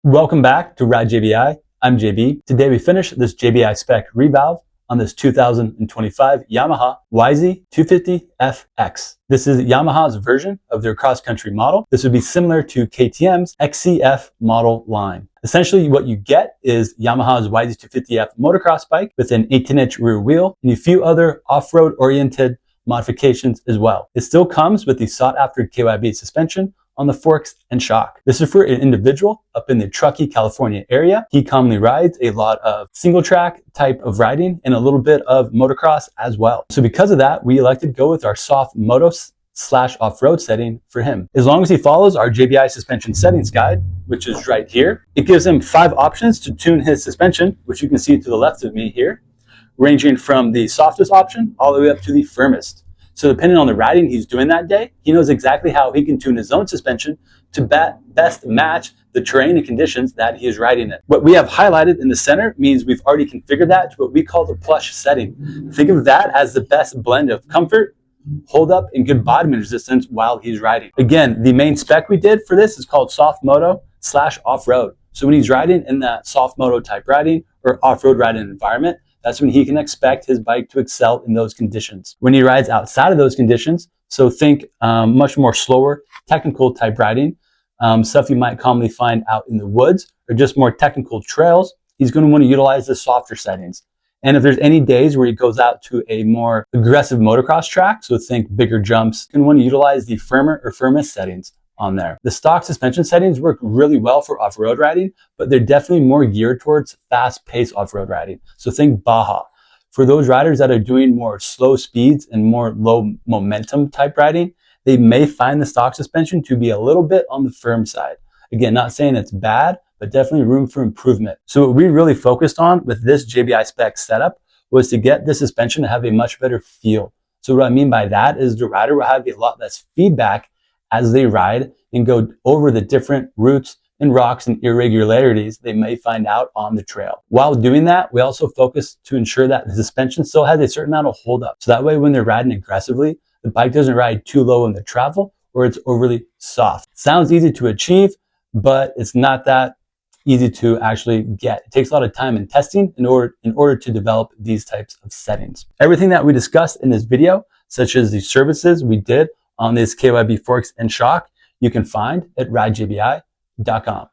Welcome back to Ride JBI. I'm JB. Today we finished this JBI spec Revalve on this 2025 Yamaha YZ250FX. This is Yamaha's version of their cross-country model. This would be similar to KTM's XCF model line. Essentially what you get is Yamaha's YZ250F motocross bike with an 18-inch rear wheel and a few other off-road oriented modifications as well. It still comes with the sought-after KYB suspension on the forks and shock. This is for an individual up in the Truckee, California area. He commonly rides a lot of single track type of riding and a little bit of motocross as well. So because of that, we elected to go with our soft motos / off-road setting for him. As long as he follows our JBI suspension settings guide, which is right here, it gives him 5 options to tune his suspension, which you can see to the left of me here, ranging from the softest option all the way up to the firmest. So depending on the riding he's doing that day, he knows exactly how he can tune his own suspension to best match the terrain and conditions that he is riding in. What we have highlighted in the center means we've already configured that to what we call the plush setting. Think of that as the best blend of comfort, hold up, and good bottom resistance while he's riding. Again, the main spec we did for this is called soft moto / off-road. So when he's riding in that soft moto type riding or off-road riding environment, that's when he can expect his bike to excel in those conditions. When he rides outside of those conditions, so think much more slower, technical type riding, stuff you might commonly find out in the woods or just more technical trails, he's going to want to utilize the softer settings. And if there's any days where he goes out to a more aggressive motocross track, so think bigger jumps, you're going to want to utilize the firmer or firmest settings on there. The stock suspension settings work really well for off-road riding, but they're definitely more geared towards fast-paced off-road riding. So think Baja. For those riders that are doing more slow speeds and more low momentum type riding, they may find the stock suspension to be a little bit on the firm side. Again, not saying it's bad, but definitely room for improvement. So what we really focused on with this JBI spec setup was to get the suspension to have a much better feel. So what I mean by that is the rider will have a lot less feedback as they ride and go over the different routes and rocks and irregularities they may find out on the trail. While doing that, we also focus to ensure that the suspension still has a certain amount of hold up. So that way when they're riding aggressively, the bike doesn't ride too low in the travel or it's overly soft. Sounds easy to achieve, but it's not that easy to actually get. It takes a lot of time and testing in order to develop these types of settings. Everything that we discussed in this video, such as the services we did on this KYB forks and shock, you can find at ridejbi.com.